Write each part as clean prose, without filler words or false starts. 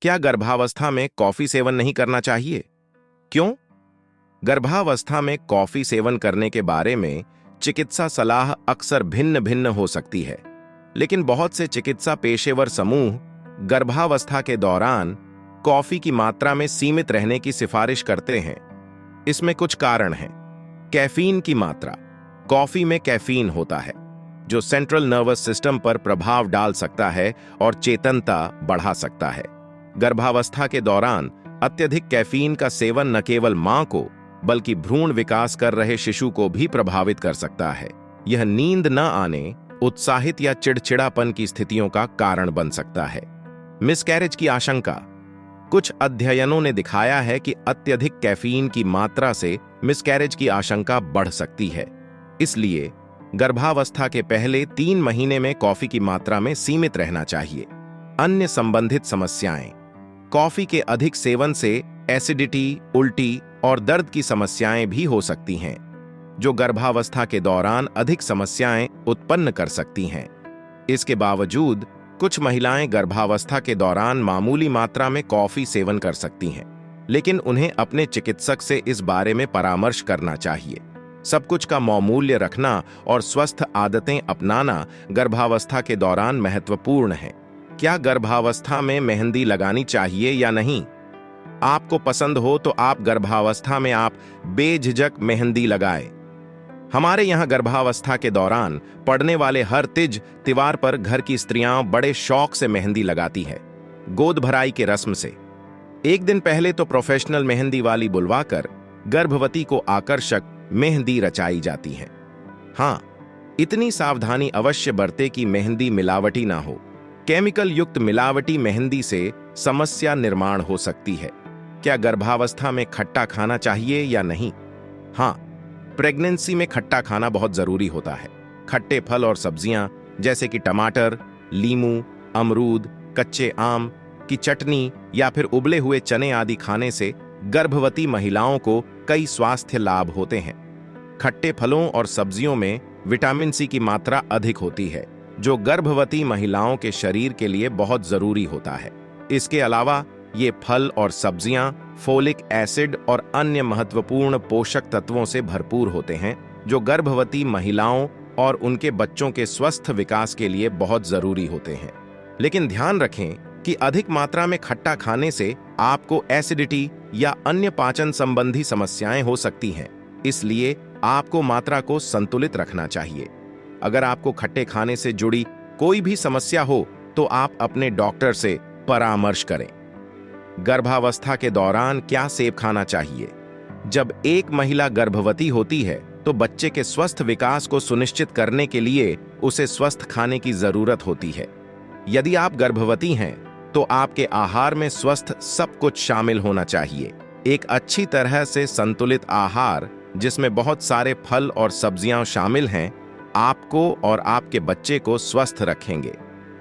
क्या गर्भावस्था में कॉफी सेवन नहीं करना चाहिए? क्यों? गर्भावस्था में कॉफी सेवन करने के बारे में चिकित्सा सलाह अक्सर भिन्न भिन्न हो सकती है, लेकिन बहुत से चिकित्सा पेशेवर समूह गर्भावस्था के दौरान कॉफी की मात्रा में सीमित रहने की सिफारिश करते हैं। इसमें कुछ कारण हैं। कैफीन की मात्रा। कॉफी में कैफीन होता है जो सेंट्रल नर्वस सिस्टम पर प्रभाव डाल सकता है और चेतनता बढ़ा सकता है। गर्भावस्था के दौरान अत्यधिक कैफीन का सेवन न केवल मां को बल्कि भ्रूण विकास कर रहे शिशु को भी प्रभावित कर सकता है। यह नींद न आने, उत्साहित या चिड़चिड़ापन की स्थितियों का कारण बन सकता है। मिसकैरेज की आशंका। कुछ अध्ययनों ने दिखाया है कि अत्यधिक कैफीन की मात्रा से मिसकैरेज की आशंका बढ़ सकती है। इसलिए गर्भावस्था के पहले 3 महीने में कॉफी की मात्रा में सीमित रहना चाहिए। अन्य संबंधित समस्याएं। कॉफी के अधिक सेवन से एसिडिटी, उल्टी और दर्द की समस्याएं भी हो सकती हैं, जो गर्भावस्था के दौरान अधिक समस्याएं उत्पन्न कर सकती हैं। इसके बावजूद कुछ महिलाएं गर्भावस्था के दौरान मामूली मात्रा में कॉफी सेवन कर सकती हैं, लेकिन उन्हें अपने चिकित्सक से इस बारे में परामर्श करना चाहिए। सब कुछ का मौमूल्य रखना और स्वस्थ आदतें अपनाना गर्भावस्था के दौरान महत्वपूर्ण है। क्या गर्भावस्था में मेहंदी लगानी चाहिए या नहीं? आपको पसंद हो तो आप गर्भावस्था में बेझिझक मेहंदी लगाएं। हमारे यहाँ गर्भावस्था के दौरान पड़ने वाले हर तीज त्योहार पर घर की स्त्रियां बड़े शौक से मेहंदी लगाती है। गोद भराई के रस्म से एक दिन पहले तो प्रोफेशनल मेहंदी वाली बुलवाकर गर्भवती को आकर्षक मेहंदी रचाई जाती है। हाँ, इतनी सावधानी अवश्य बरते कि मेहंदी मिलावटी ना हो। केमिकल युक्त मिलावटी मेहंदी से समस्या निर्माण हो सकती है। क्या गर्भावस्था में खट्टा खाना चाहिए या नहीं? हाँ, प्रेगनेंसी में खट्टा खाना बहुत जरूरी होता है। खट्टे फल और सब्जियां जैसे कि टमाटर, लीमू, अमरूद, कच्चे आम की चटनी या फिर उबले हुए चने आदि खाने से गर्भवती महिलाओं को कई स्वास्थ्य लाभ होते हैं। खट्टे फलों और सब्जियों में विटामिन सी की मात्रा अधिक होती है, जो गर्भवती महिलाओं के शरीर के लिए बहुत जरूरी होता है। इसके अलावा ये फल और सब्जियां फोलिक एसिड और अन्य महत्वपूर्ण पोषक तत्वों से भरपूर होते हैं, जो गर्भवती महिलाओं और उनके बच्चों के स्वस्थ विकास के लिए बहुत जरूरी होते हैं। लेकिन ध्यान रखें कि अधिक मात्रा में खट्टा खाने से आपको एसिडिटी या अन्य पाचन संबंधी समस्याएं हो सकती हैं। इसलिए आपको मात्रा को संतुलित रखना चाहिए। अगर आपको खट्टे खाने से जुड़ी कोई भी समस्या हो तो आप अपने डॉक्टर से परामर्श करें। गर्भावस्था के दौरान क्या सेब खाना चाहिए? जब एक महिला गर्भवती होती है तो बच्चे के स्वस्थ विकास को सुनिश्चित करने के लिए उसे स्वस्थ खाने की जरूरत होती है। यदि आप गर्भवती हैं तो आपके आहार में स्वस्थ सब कुछ शामिल होना चाहिए। एक अच्छी तरह से संतुलित आहार जिसमें बहुत सारे फल और सब्जियां शामिल हैं, आपको और आपके बच्चे को स्वस्थ रखेंगे।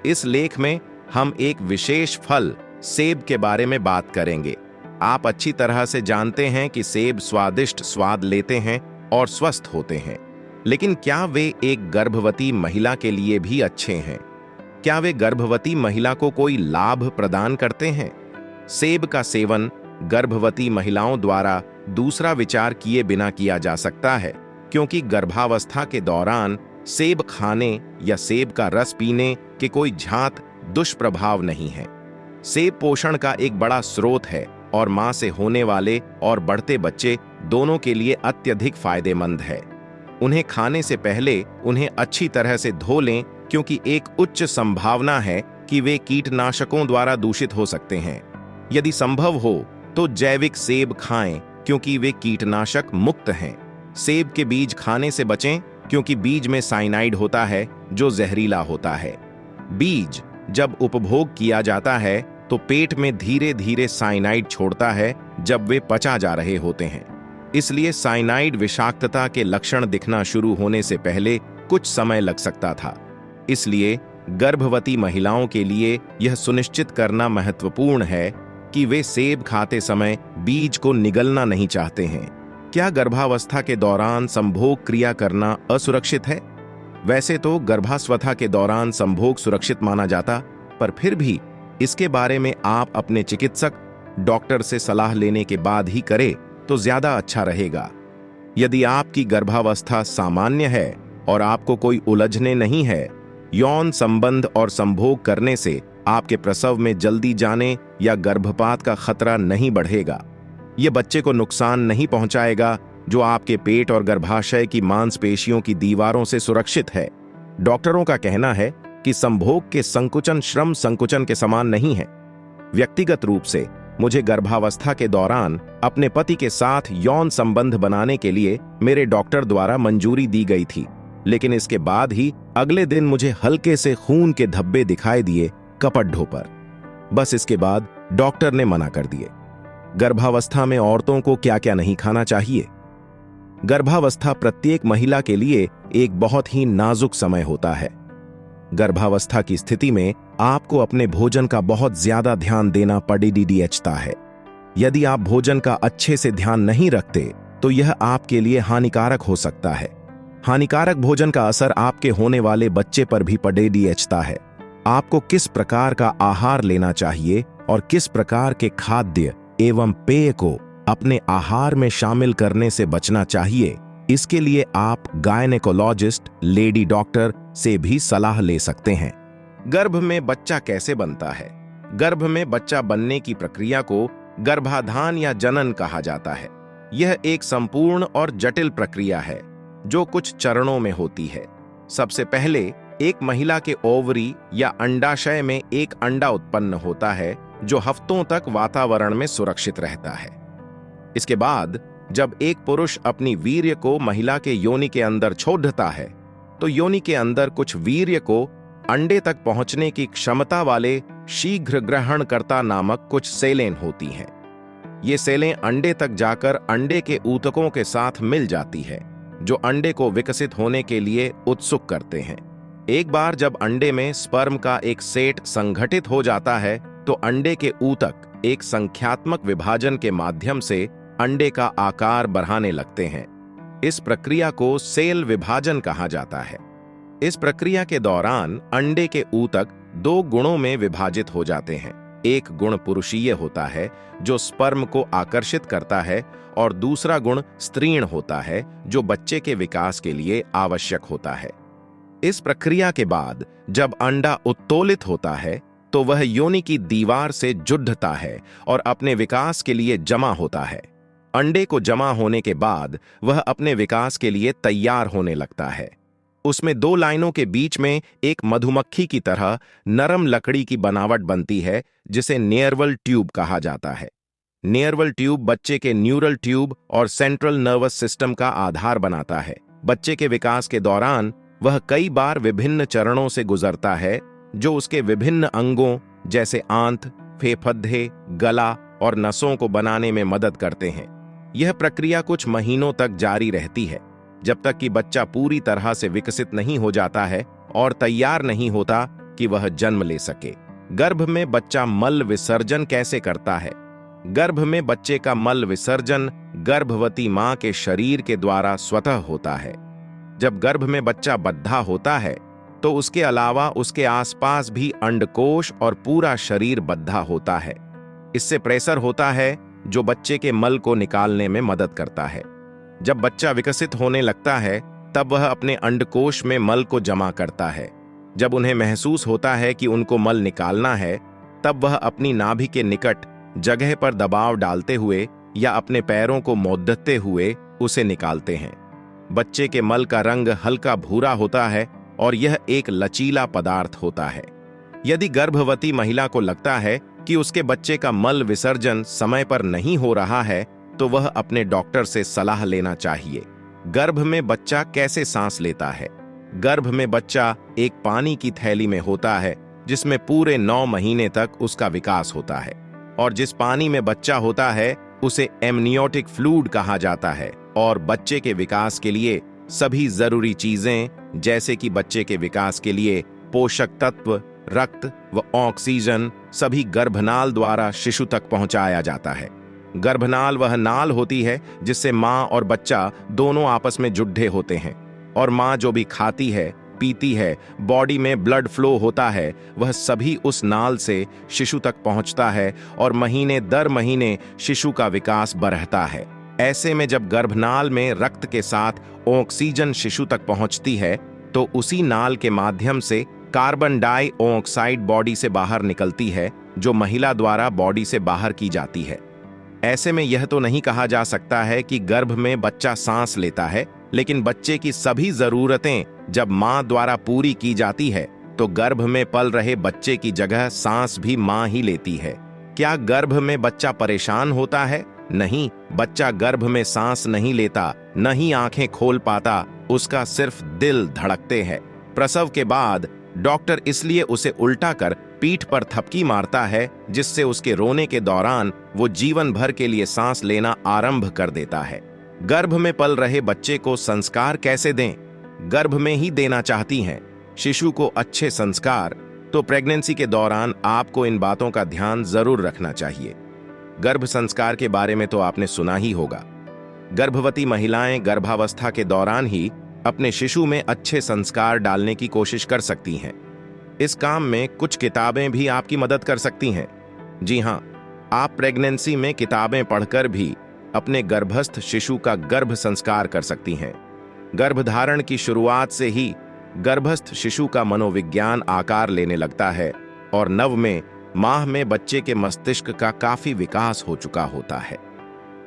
इस लेख में हम एक विशेष फल सेब के बारे में बात करेंगे। आप अच्छी तरह से जानते हैं कि सेब स्वादिष्ट स्वाद लेते हैं और स्वस्थ होते हैं, लेकिन क्या वे एक गर्भवती महिला के लिए भी अच्छे हैं? क्या वे गर्भवती महिला को कोई लाभ प्रदान करते हैं? सेब का सेवन गर्भवती महिलाओं द्वारा दूसरा विचार किए बिना किया जा सकता है, क्योंकि गर्भावस्था के दौरान सेब खाने या सेब का रस पीने के कोई झांत दुष्प्रभाव नहीं है। सेब पोषण का एक बड़ा स्रोत है और मां से होने वाले और बढ़ते बच्चे दोनों के लिए अत्यधिक फायदेमंद है। उन्हें खाने से पहले उन्हें अच्छी तरह से धो लें, क्योंकि एक उच्च संभावना है कि वे कीटनाशकों द्वारा दूषित हो सकते हैं। यदि संभव हो तो जैविक सेब खाएं, क्योंकि वे कीटनाशक मुक्त हैं। सेब के बीज खाने से बचें, क्योंकि बीज में साइनाइड होता है जो जहरीला होता है। बीज जब उपभोग किया जाता है तो पेट में धीरे धीरे साइनाइड छोड़ता है जब वे पचा जा रहे होते हैं। इसलिए साइनाइड विषाक्तता के लक्षण दिखना शुरू होने से पहले कुछ समय लग सकता था। इसलिए गर्भवती महिलाओं के लिए यह सुनिश्चित करना महत्वपूर्ण है कि वे सेब खाते समय बीज को निगलना नहीं चाहते हैं। क्या गर्भावस्था के दौरान संभोग क्रिया करना असुरक्षित है? वैसे तो गर्भावस्था के दौरान संभोग सुरक्षित माना जाता, पर फिर भी इसके बारे में आप अपने चिकित्सक डॉक्टर से सलाह लेने के बाद ही करें तो ज्यादा अच्छा रहेगा। यदि आपकी गर्भावस्था सामान्य है और आपको कोई उलझने नहीं है, यौन संबंध और संभोग करने से आपके प्रसव में जल्दी जाने या गर्भपात का खतरा नहीं बढ़ेगा। यह बच्चे को नुकसान नहीं पहुंचाएगा, जो आपके पेट और गर्भाशय की मांसपेशियों की दीवारों से सुरक्षित है। डॉक्टरों का कहना है कि संभोग के संकुचन श्रम संकुचन के समान नहीं है। व्यक्तिगत रूप से मुझे गर्भावस्था के दौरान अपने पति के साथ यौन संबंध बनाने के लिए मेरे डॉक्टर द्वारा मंजूरी दी गई थी, लेकिन इसके बाद ही अगले दिन मुझे हल्के से खून के धब्बे दिखाई दिए कपड़ों पर। बस इसके बाद डॉक्टर ने मना कर दिए। गर्भावस्था में औरतों को क्या क्या नहीं खाना चाहिए। गर्भावस्था प्रत्येक महिला के लिए एक बहुत ही नाजुक समय होता है। गर्भावस्था की स्थिति में आपको अपने भोजन का बहुत ज्यादा ध्यान देना पड़ता है। यदि आप भोजन का अच्छे से ध्यान नहीं रखते तो यह आपके लिए हानिकारक हो सकता है। हानिकारक भोजन का असर आपके होने वाले बच्चे पर भी पड़ता है। आपको किस प्रकार का आहार लेना चाहिए और किस प्रकार के खाद्य एवं पेय को अपने आहार में शामिल करने से बचना चाहिए, इसके लिए आप गायनेकोलॉजिस्ट लेडी डॉक्टर से भी सलाह ले सकते हैं। गर्भ में बच्चा कैसे बनता है। गर्भ में बच्चा बनने की प्रक्रिया को गर्भाधान या जनन कहा जाता है। यह एक संपूर्ण और जटिल प्रक्रिया है जो कुछ चरणों में होती है। सबसे पहले एक महिला के ओवरी या अंडाशय में एक अंडा उत्पन्न होता है जो हफ्तों तक वातावरण में सुरक्षित रहता है। इसके बाद जब एक पुरुष अपनी वीर्य को महिला के योनि के अंदर छोड़ता है तो योनि के अंदर कुछ वीर्य को अंडे तक पहुंचने की क्षमता वाले शीघ्र ग्रहणकर्ता नामक कुछ सेलें होती हैं। ये सेलें अंडे तक जाकर अंडे के ऊतकों के साथ मिल जाती है, जो अंडे को विकसित होने के लिए उत्सुक करते हैं। एक बार जब अंडे में स्पर्म का एक सेट संगठित हो जाता है तो अंडे के ऊतक एक संख्यात्मक विभाजन के माध्यम से अंडे का आकार बढ़ाने लगते हैं। इस प्रक्रिया को सेल विभाजन कहा जाता है। इस प्रक्रिया के दौरान अंडे के ऊतक दो गुणों में विभाजित हो जाते हैं। एक गुण पुरुषीय होता है जो स्पर्म को आकर्षित करता है और दूसरा गुण स्त्रीण होता है जो बच्चे के विकास के लिए आवश्यक होता है। इस प्रक्रिया के बाद जब अंडा उत्तोलित होता है तो वह योनि की दीवार से जुड़ता है और अपने विकास के लिए जमा होता है। अंडे को जमा होने के बाद वह अपने विकास के लिए तैयार होने लगता है। उसमें दो लाइनों के बीच में एक मधुमक्खी की तरह नरम लकड़ी की बनावट बनती है जिसे नेयरवल ट्यूब कहा जाता है। नेयरवल ट्यूब बच्चे के न्यूरल ट्यूब और सेंट्रल नर्वस सिस्टम का आधार बनाता है। बच्चे के विकास के दौरान वह कई बार विभिन्न चरणों से गुजरता है जो उसके विभिन्न अंगों जैसे आंत, फेफड़े, गला और नसों को बनाने में मदद करते हैं। यह प्रक्रिया कुछ महीनों तक जारी रहती है जब तक कि बच्चा पूरी तरह से विकसित नहीं हो जाता है और तैयार नहीं होता कि वह जन्म ले सके। गर्भ में बच्चा मल विसर्जन कैसे करता है। गर्भ में बच्चे का मल विसर्जन गर्भवती मां के शरीर के द्वारा स्वतः होता है। जब गर्भ में बच्चा बद्धा होता है तो उसके अलावा उसके आसपास भी अंडकोश और पूरा शरीर बद्धा होता है। इससे प्रेशर होता है जो बच्चे के मल को निकालने में मदद करता है। जब बच्चा विकसित होने लगता है तब वह अपने अंडकोश में मल को जमा करता है। जब उन्हें महसूस होता है कि उनको मल निकालना है तब वह अपनी नाभि के निकट जगह पर दबाव डालते हुए या अपने पैरों को मोड़ते हुए उसे निकालते हैं। बच्चे के मल का रंग हल्का भूरा होता है और यह एक लचीला पदार्थ होता है। यदि गर्भवती महिला को लगता है कि उसके बच्चे का मल विसर्जन समय पर नहीं हो रहा है तो वह अपने डॉक्टर से सलाह लेना चाहिए। गर्भ में बच्चा कैसे सांस लेता है। गर्भ में बच्चा एक पानी की थैली में होता है जिसमें पूरे 9 महीने तक उसका विकास होता है और जिस पानी में बच्चा होता है उसे एमनियोटिक फ्लूइड कहा जाता है और बच्चे के विकास के लिए सभी जरूरी चीजें जैसे कि बच्चे के विकास के लिए पोषक तत्व, रक्त व ऑक्सीजन सभी गर्भनाल द्वारा शिशु तक पहुंचाया जाता है। गर्भनाल वह नाल होती है जिससे मां और बच्चा दोनों आपस में जुड़े होते हैं और मां जो भी खाती है, पीती है, बॉडी में ब्लड फ्लो होता है, वह सभी उस नाल से शिशु तक पहुंचता है और महीने दर महीने शिशु का विकास बढ़ता है। ऐसे में जब गर्भनाल में रक्त के साथ ऑक्सीजन शिशु तक पहुंचती है तो उसी नाल के माध्यम से कार्बन डाइऑक्साइड बॉडी से बाहर निकलती है, जो महिला द्वारा बॉडी से बाहर की जाती है। ऐसे में यह तो नहीं कहा जा सकता है कि गर्भ में बच्चा सांस लेता है, लेकिन बच्चे की सभी जरूरतें जब मां द्वारा पूरी की जाती है तो गर्भ में पल रहे बच्चे की जगह सांस भी मां ही लेती है। क्या गर्भ में बच्चा परेशान होता है? नहीं, बच्चा गर्भ में सांस नहीं लेता, न ही आंखें खोल पाता, उसका सिर्फ दिल धड़कते हैं। प्रसव के बाद डॉक्टर इसलिए उसे उल्टा कर पीठ पर थपकी मारता है, जिससे उसके रोने के दौरान वो जीवन भर के लिए सांस लेना आरंभ कर देता है। गर्भ में पल रहे बच्चे को संस्कार कैसे दें? गर्भ में ही देना चाहती हैं शिशु को अच्छे संस्कार, तो प्रेगनेंसी के दौरान आपको इन बातों का ध्यान जरूर रखना चाहिए। गर्भ संस्कार के बारे में तो आपने सुना ही होगा। गर्भवती महिलाएं गर्भावस्था के दौरान ही अपने शिशु में अच्छे संस्कार डालने की कोशिश कर सकती हैं। इस काम में कुछ किताबें भी आपकी मदद कर सकती हैं। जी हां, आप प्रेगनेंसी में किताबें पढ़कर भी अपने गर्भस्थ शिशु का गर्भ संस्कार कर सकती हैं। गर्भधारण की शुरुआत से ही गर्भस्थ शिशु का मनोविज्ञान आकार लेने लगता है और 9वें माह में बच्चे के मस्तिष्क का काफी विकास हो चुका होता है।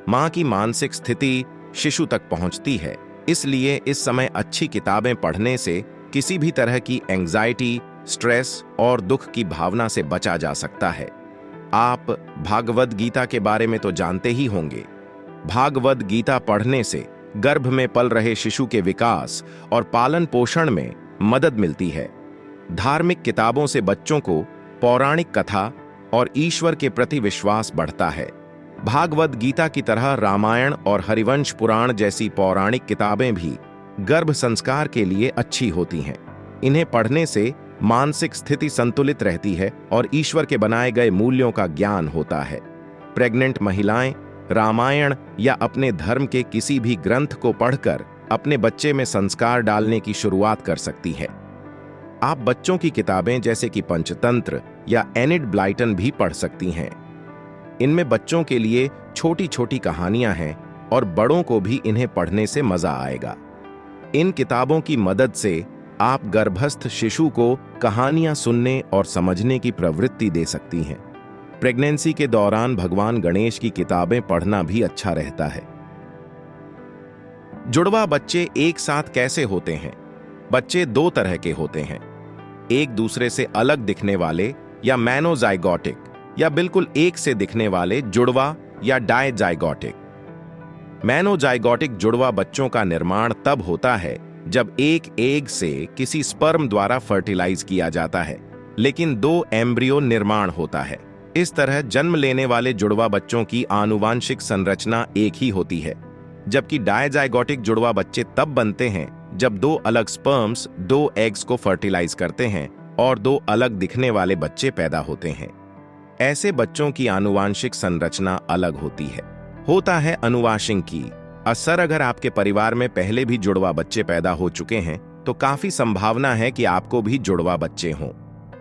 मां की मानसिक स्थिति शिशु तक पहुंचती है, इसलिए इस समय अच्छी किताबें पढ़ने से किसी भी तरह की एंजाइटी, स्ट्रेस और दुख की भावना से बचा जा सकता है। आप भागवत गीता के बारे में तो जानते ही होंगे। भागवत गीता पढ़ने से गर्भ में पल रहे शिशु के विकास और पालन पोषण में मदद मिलती है। धार्मिक किताबों से बच्चों को पौराणिक कथा और ईश्वर के प्रति विश्वास बढ़ता है। भागवत गीता की तरह रामायण और हरिवंश पुराण जैसी पौराणिक किताबें भी गर्भ संस्कार के लिए अच्छी होती हैं। इन्हें पढ़ने से मानसिक स्थिति संतुलित रहती है और ईश्वर के बनाए गए मूल्यों का ज्ञान होता है। प्रेग्नेंट महिलाएं रामायण या अपने धर्म के किसी भी ग्रंथ को पढ़कर अपने बच्चे में संस्कार डालने की शुरुआत कर सकती है। आप बच्चों की किताबें जैसे कि पंचतंत्र या एनिड ब्लाइटन भी पढ़ सकती हैं। इनमें बच्चों के लिए छोटी छोटी कहानियां हैं और बड़ों को भी इन्हें पढ़ने से मजा आएगा। इन किताबों की मदद से आप गर्भस्थ शिशु को कहानियां सुनने और समझने की प्रवृत्ति दे सकती हैं। प्रेगनेंसी के दौरान भगवान गणेश की किताबें पढ़ना भी अच्छा रहता है। जुड़वा बच्चे एक साथ कैसे होते हैं? बच्चे दो तरह के होते हैं, एक दूसरे से अलग दिखने वाले या मोनोजाइगोटिक, या बिल्कुल एक से दिखने वाले जुड़वा या डायजाइगोटिक। मोनोजाइगोटिक जुड़वा बच्चों का निर्माण तब होता है जब एक एग से किसी स्पर्म द्वारा फर्टिलाइज किया जाता है, लेकिन दो एम्ब्रियो निर्माण होता है। इस तरह जन्म लेने वाले जुड़वा बच्चों की आनुवांशिक संरचना एक ही होती है, जबकि डायजाइगोटिक जुड़वा बच्चे तब बनते हैं जब दो अलग स्पर्म्स दो एग्स को फर्टिलाइज करते हैं और दो अलग दिखने वाले बच्चे पैदा होते हैं। ऐसे बच्चों की आनुवांशिक संरचना अलग होती है। होता है अनुवांशिक की असर। अगर आपके परिवार में पहले भी जुड़वा बच्चे पैदा हो चुके हैं तो काफी संभावना है कि आपको भी जुड़वा बच्चे हों।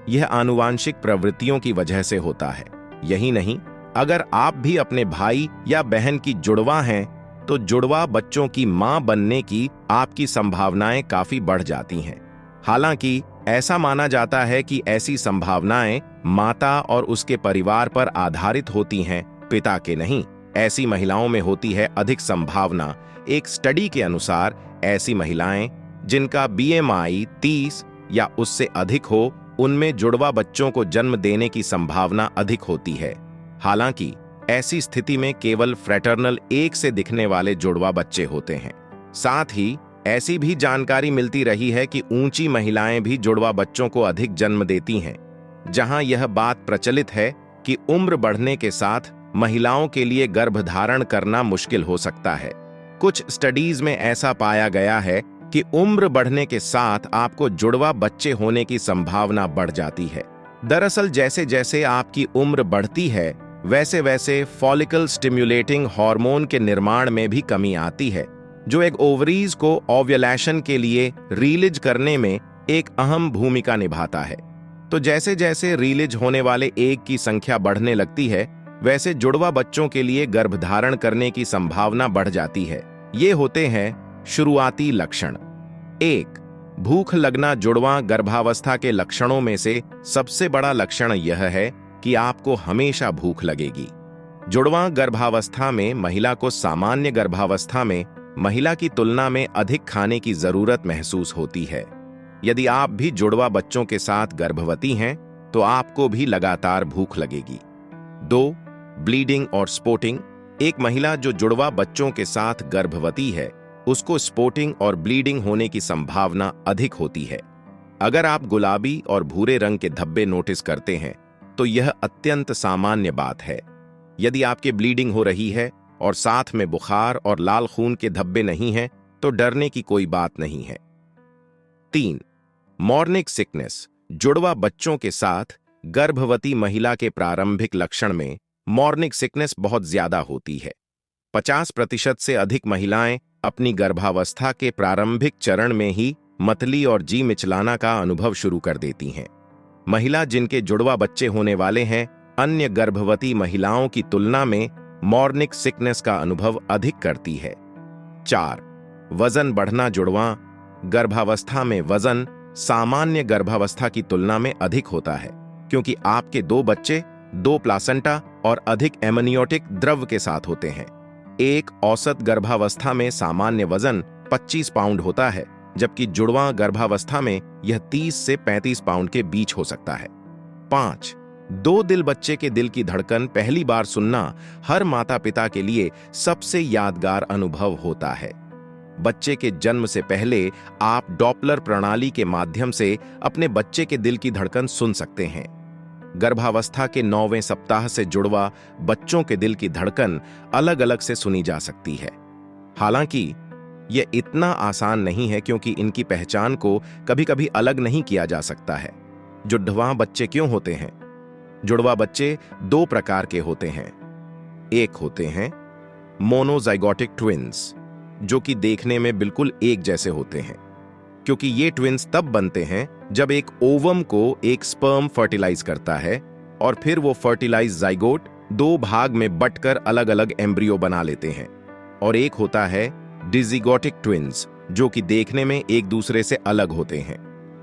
यह आनुवांशिक प्रवृत्तियों की वजह से होता है। यही नहीं, अगर आप भी अपने भाई या बहन की जुड़वा हैं तो जुड़वा बच्चों की मां बनने की आपकी संभावनाएं काफी बढ़ जाती हैं। हालांकि ऐसा माना जाता है कि ऐसी संभावनाएं माता और उसके परिवार पर आधारित होती हैं, पिता के नहीं। ऐसी महिलाओं में होती है अधिक संभावना। एक स्टडी के अनुसार ऐसी महिलाएं जिनका BMI 30 या उससे अधिक हो, उनमें जुड़वा बच्चों को जन्म देने की संभावना अधिक होती है। हालांकि ऐसी स्थिति में केवल फ्रैटर्नल एक से दिखने वाले जुड़वा बच्चे होते हैं। साथ ही ऐसी भी जानकारी मिलती रही है कि ऊंची महिलाएं भी जुड़वा बच्चों को अधिक जन्म देती हैं। जहां यह बात प्रचलित है कि उम्र बढ़ने के साथ महिलाओं के लिए गर्भधारण करना मुश्किल हो सकता है। कुछ स्टडीज में ऐसा पाया गया है कि उम्र बढ़ने के साथ आपको जुड़वा बच्चे होने की संभावना बढ़ जाती है। दरअसल जैसे जैसे आपकी उम्र बढ़ती है, वैसे वैसे फॉलिकल स्टिम्युलेटिंग हार्मोन के निर्माण में भी कमी आती है, जो एक ओवरीज को ओव्यूलेशन के लिए रिलीज करने में एक अहम भूमिका निभाता है। तो जैसे जैसे रिलीज होने वाले एग की संख्या बढ़ने लगती है, वैसे जुड़वा बच्चों के लिए गर्भधारण करने की संभावना बढ़ जाती है। ये होते हैं शुरुआती लक्षण। 1. भूख लगना। जुड़वा गर्भावस्था के लक्षणों में से सबसे बड़ा लक्षण यह है कि आपको हमेशा भूख लगेगी। जुड़वा गर्भावस्था में महिला को सामान्य गर्भावस्था में महिला की तुलना में अधिक खाने की जरूरत महसूस होती है। यदि आप भी जुड़वा बच्चों के साथ गर्भवती हैं, तो आपको भी लगातार भूख लगेगी। 2. ब्लीडिंग और स्पॉटिंग। एक महिला जो जुड़वा बच्चों के साथ गर्भवती है, उसको स्पॉटिंग और ब्लीडिंग होने की संभावना अधिक होती है। अगर आप गुलाबी और भूरे रंग के धब्बे नोटिस करते हैं, तो यह अत्यंत सामान्य बात है। यदि आपके ब्लीडिंग हो रही है और साथ में बुखार और लाल खून के धब्बे नहीं हैं, तो डरने की कोई बात नहीं है। 3. Morning sickness. जुड़वा बच्चों के साथ गर्भवती महिला के प्रारंभिक लक्षण में मॉर्निंग सिकनेस बहुत ज्यादा होती है। 50% से अधिक महिलाएं अपनी गर्भावस्था के प्रारंभिक चरण में ही मतली और जी मिचलाना का अनुभव शुरू कर देती हैं। महिला जिनके जुड़वा बच्चे होने वाले हैं, अन्य गर्भवती महिलाओं की तुलना में मॉर्निंग सिकनेस का अनुभव अधिक करती है। 4. वजन बढ़ना। जुड़वा गर्भावस्था में वजन सामान्य गर्भावस्था की तुलना में अधिक होता है, क्योंकि आपके 2 बच्चे 2 प्लासेंटा और अधिक एमनियोटिक द्रव के साथ होते हैं। एक औसत गर्भावस्था में सामान्य वजन 25 पाउंड होता है, जबकि जुड़वा गर्भावस्था में यह 30 से 35 पाउंड के बीच हो सकता है। 5. 2 दिल। बच्चे के दिल की धड़कन पहली बार सुनना हर माता पिता के लिए सबसे यादगार अनुभव होता है। बच्चे के जन्म से पहले आप डॉपलर प्रणाली के माध्यम से अपने बच्चे के दिल की धड़कन सुन सकते हैं। गर्भावस्था के 9वें सप्ताह से जुड़वा बच्चों के दिल की धड़कन अलग अलग से सुनी जा सकती है। हालांकि यह इतना आसान नहीं है, क्योंकि इनकी पहचान को कभी-कभी अलग नहीं किया जा सकता है। जुड़वा बच्चे क्यों होते हैं? जुड़वा बच्चे 2 प्रकार के होते हैं। एक होते हैं मोनोजाइगोटिक ट्विन्स, जो कि देखने में बिल्कुल एक जैसे होते हैं, क्योंकि ये ट्विन्स तब बनते हैं जब एक ओवम को एक स्पर्म फर्टिलाइज करता है और फिर वो फर्टिलाइज जाइगोट 2 भाग में बंटकर अलग अलग एम्ब्रियो बना लेते हैं। और एक होता है डिजिगोटिक ट्विन्स, जो कि देखने में एक दूसरे से अलग होते हैं,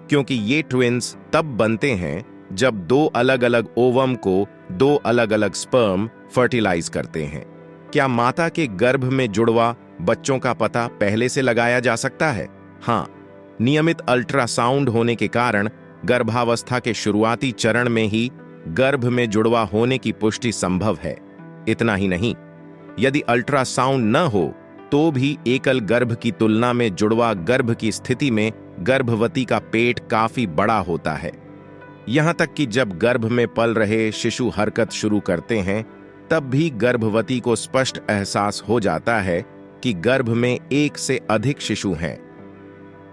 क्योंकि ये ट्विन्स तब बनते हैं जब 2 अलग अलग ओवम को 2 अलग अलग स्पर्म फर्टिलाइज करते हैं। क्या माता के गर्भ में जुड़वा बच्चों का पता पहले से लगाया जा सकता है? हाँ, नियमित अल्ट्रासाउंड होने के कारण गर्भावस्था के शुरुआती चरण में ही गर्भ में जुड़वा होने की पुष्टि संभव है। इतना ही नहीं, यदि अल्ट्रासाउंड न हो तो भी एकल गर्भ की तुलना में जुड़वा गर्भ की स्थिति में गर्भवती का पेट काफी बड़ा होता है। यहां तक कि जब गर्भ में पल रहे शिशु हरकत शुरू करते हैं, तब भी गर्भवती को स्पष्ट एहसास हो जाता है कि गर्भ में एक से अधिक शिशु हैं।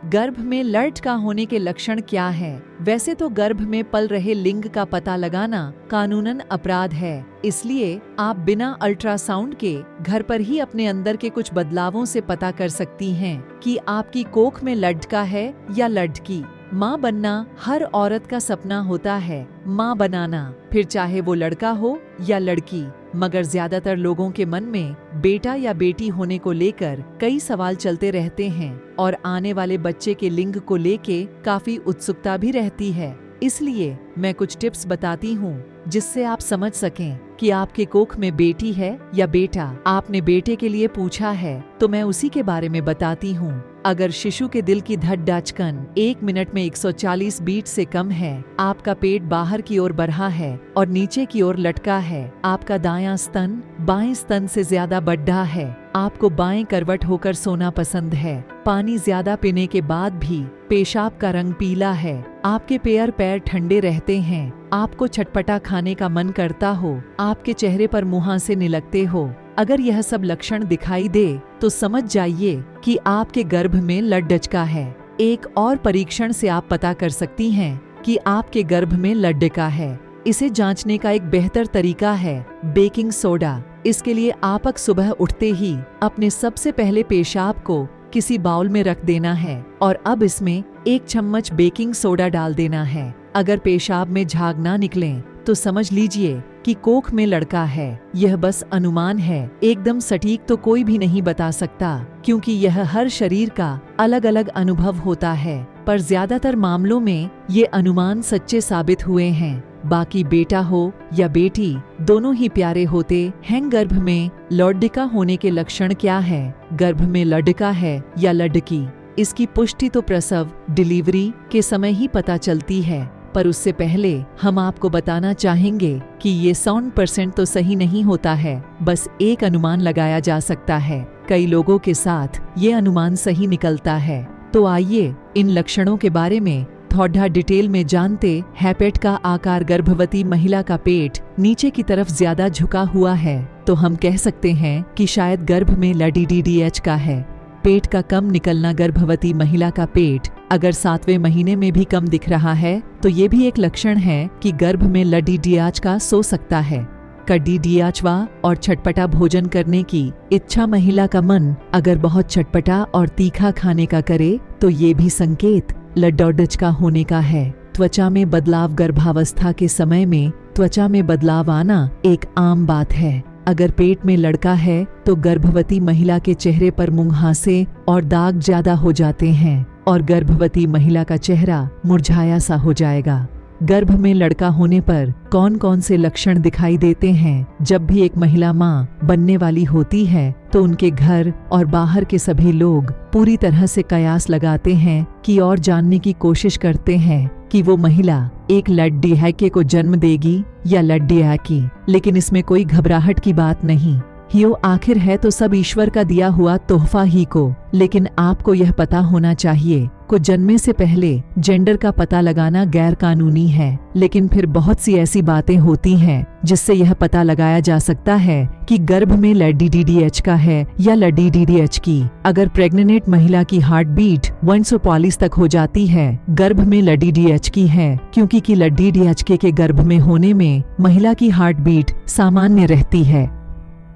गर्भ में लड़का होने के लक्षण क्या है? वैसे तो गर्भ में पल रहे लिंग का पता लगाना कानूनन अपराध है, इसलिए आप बिना अल्ट्रासाउंड के घर पर ही अपने अंदर के कुछ बदलावों से पता कर सकती हैं कि आपकी कोख में लड़का है या लड़की। माँ बनना हर औरत का सपना होता है, माँ बनाना, फिर चाहे वो लड़का हो या लड़की। मगर ज्यादातर लोगों के मन में बेटा या बेटी होने को लेकर कई सवाल चलते रहते हैं और आने वाले बच्चे के लिंग को लेके काफी उत्सुकता भी रहती है। इसलिए मैं कुछ टिप्स बताती हूँ जिससे आप समझ सकें कि आपके कोख में बेटी है या बेटा। आपने बेटे के लिए पूछा है तो मैं उसी के बारे में बताती हूँ। अगर शिशु के दिल की धड़कन 1 मिनट में 140 बीट से कम है, आपका पेट बाहर की ओर बढ़ा है और नीचे की ओर लटका है, आपका दायां स्तन बाएं स्तन से ज्यादा बड़ा है, आपको बाएं करवट होकर सोना पसंद है, पानी ज्यादा पीने के बाद भी पेशाब का रंग पीला है, आपके पैर ठंडे रहते हैं, आपको चटपटा खाने का मन करता हो, आपके चेहरे पर मुहांसे निलकते हो। अगर यह सब लक्षण दिखाई दे तो समझ जाइए कि आपके गर्भ में लड़का है। एक और परीक्षण से आप पता कर सकती हैं कि आपके गर्भ में लड़का है। इसे जांचने का एक बेहतर तरीका है बेकिंग सोडा। इसके लिए आप सुबह उठते ही अपने सबसे पहले पेशाब को किसी बाउल में रख देना है और अब इसमें 1 चम्मच बेकिंग सोडा डाल देना है। अगर पेशाब में झाग ना निकलें तो समझ लीजिए कि कोख में लड़का है। यह बस अनुमान है, एकदम सटीक तो कोई भी नहीं बता सकता, क्योंकि यह हर शरीर का अलग अलग अनुभव होता है। पर ज्यादातर मामलों में ये अनुमान सच्चे साबित हुए हैं। बाकी बेटा हो या बेटी, दोनों ही प्यारे होते हैं। गर्भ में लौड्डिका होने के लक्षण क्या है? गर्भ में लड्डिका है या लड्डकी, इसकी पुष्टि तो प्रसव डिलीवरी के समय ही पता चलती है। पर उससे पहले हम आपको बताना चाहेंगे कि ये 100% तो सही नहीं होता है, बस एक अनुमान लगाया जा सकता है। कई लोगों के साथ ये अनुमान सही निकलता है। तो आइए इन लक्षणों के बारे में थोड़ा डिटेल में जानते हैं। पेट का आकार, गर्भवती महिला का पेट नीचे की तरफ ज्यादा झुका हुआ है, तो हम कह सकते हैं कि शायद गर्भ में LDDH का है। पेट का कम निकलना, गर्भवती महिला का पेट अगर 7वें महीने में भी कम दिख रहा है तो ये भी एक लक्षण है कि गर्भ में LDDH का हो सकता है। DDHवा और चटपटा भोजन करने की इच्छा, महिला का मन अगर बहुत चटपटा और तीखा खाने का करे तो ये भी संकेत LDDH का होने का है। त्वचा में बदलाव, गर्भावस्था के समय में त्वचा में बदलाव आना एक आम बात है। अगर पेट में लड़का है तो गर्भवती महिला के चेहरे पर मुंहासे और दाग ज्यादा हो जाते हैं और गर्भवती महिला का चेहरा मुरझाया सा हो जाएगा। गर्भ में लड़का होने पर कौन कौन से लक्षण दिखाई देते हैं? जब भी एक महिला मां बनने वाली होती है तो उनके घर और बाहर के सभी लोग पूरी तरह से कयास लगाते हैं कि और जानने की कोशिश करते हैं कि वो महिला एक लड्डीहाके को जन्म देगी या लड्डीहाकी। लेकिन इसमें कोई घबराहट की बात नहीं। हियो आखिर है तो सब ईश्वर का दिया हुआ तोहफा ही को। लेकिन आपको यह पता होना चाहिए को जन्मे से पहले जेंडर का पता लगाना गैर कानूनी है। लेकिन फिर बहुत सी ऐसी बातें होती हैं जिससे यह पता लगाया जा सकता है कि गर्भ में LDDH का है या LDDH की। अगर प्रेग्नेंट महिला की हार्ट बीट 140 तक हो जाती है, गर्भ में LDDH की है, क्योंकि कि LDDH के गर्भ में होने में महिला की हार्ट बीट सामान्य रहती है।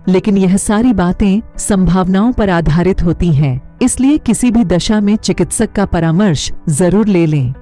लेकिन यह सारी बातें संभावनाओं पर आधारित होती हैं, इसलिए किसी भी दशा में चिकित्सक का परामर्श जरूर ले लें।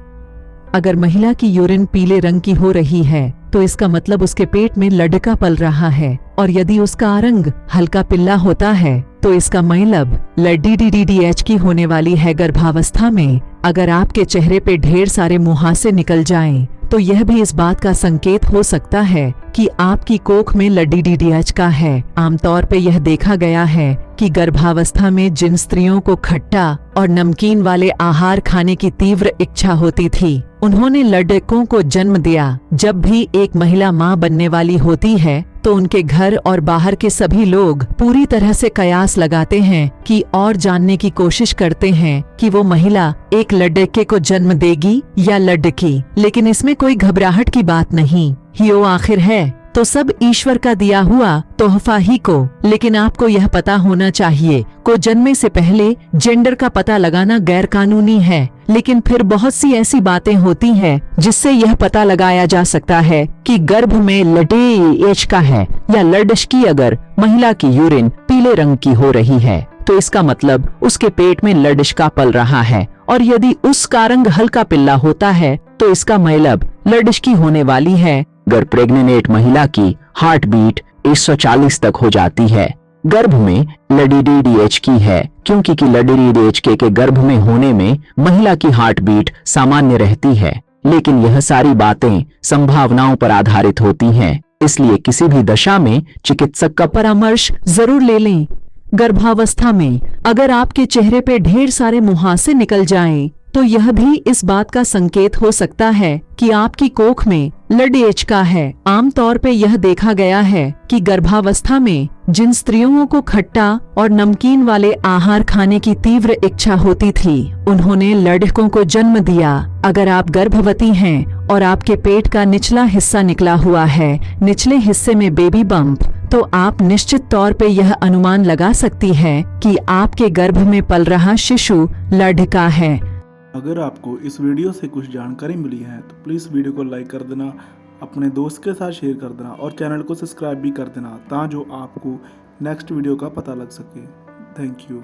अगर महिला की यूरिन पीले रंग की हो रही है तो इसका मतलब उसके पेट में लड़का पल रहा है, और यदि उसका रंग हल्का पीला होता है तो इसका मतलब LDDH की होने वाली है। गर्भावस्था में अगर आपके चेहरे पे ढेर सारे मुहासे निकल जाएं, तो यह भी इस बात का संकेत हो सकता है कि आपकी कोख में LDDH का है। आमतौर पे यह देखा गया है कि गर्भावस्था में जिन स्त्रियों को खट्टा और नमकीन वाले आहार खाने की तीव्र इच्छा होती थी, उन्होंने लड़कों को जन्म दिया। जब भी एक महिला मां बनने वाली होती है तो उनके घर और बाहर के सभी लोग पूरी तरह से कयास लगाते हैं कि और जानने की कोशिश करते हैं कि वो महिला एक लड़के को जन्म देगी या लड़की। लेकिन इसमें कोई घबराहट की बात नहीं। हियो आखिर है तो सब ईश्वर का दिया हुआ तोहफा ही को। लेकिन आपको यह पता होना चाहिए को जन्मे से पहले जेंडर का पता लगाना गैर कानूनी है। लेकिन फिर बहुत सी ऐसी बातें होती हैं जिससे यह पता लगाया जा सकता है कि गर्भ में LDDH का है या लड़की। अगर महिला की यूरिन पीले रंग की हो रही है तो इसका मतलब उसके पेट में लड़का पल रहा है, और यदि उसका रंग हल्का पीला होता है तो इसका मतलब लड़की होने वाली है। अगर प्रेग्नेंट महिला की हार्ट बीट 140 तक हो जाती है, गर्भ में LDDH की है, क्योंकि कि LDDH के गर्भ में होने में महिला की हार्ट बीट सामान्य रहती है। लेकिन यह सारी बातें संभावनाओं पर आधारित होती हैं, इसलिए किसी भी दशा में चिकित्सक का परामर्श जरूर ले लें। गर्भावस्था में अगर आपके चेहरे पे ढेर सारे मुहासे निकल जाएं, तो यह भी इस बात का संकेत हो सकता है कि आपकी कोख में LDH का है। आमतौर पे यह देखा गया है कि गर्भावस्था में जिन स्त्रियों को खट्टा और नमकीन वाले आहार खाने की तीव्र इच्छा होती थी, उन्होंने लड़कों को जन्म दिया। अगर आप गर्भवती हैं और आपके पेट का निचला हिस्सा निकला हुआ है, निचले हिस्से में बेबी बम्प, तो आप निश्चित तौर पे यह अनुमान लगा सकती है कि आपके गर्भ में पल रहा शिशु लड़का है। अगर आपको इस वीडियो से कुछ जानकारी मिली है तो प्लीज़ वीडियो को लाइक कर देना, अपने दोस्त के साथ शेयर कर देना और चैनल को सब्सक्राइब भी कर देना, ताकि जो आपको नेक्स्ट वीडियो का पता लग सके। Thank you.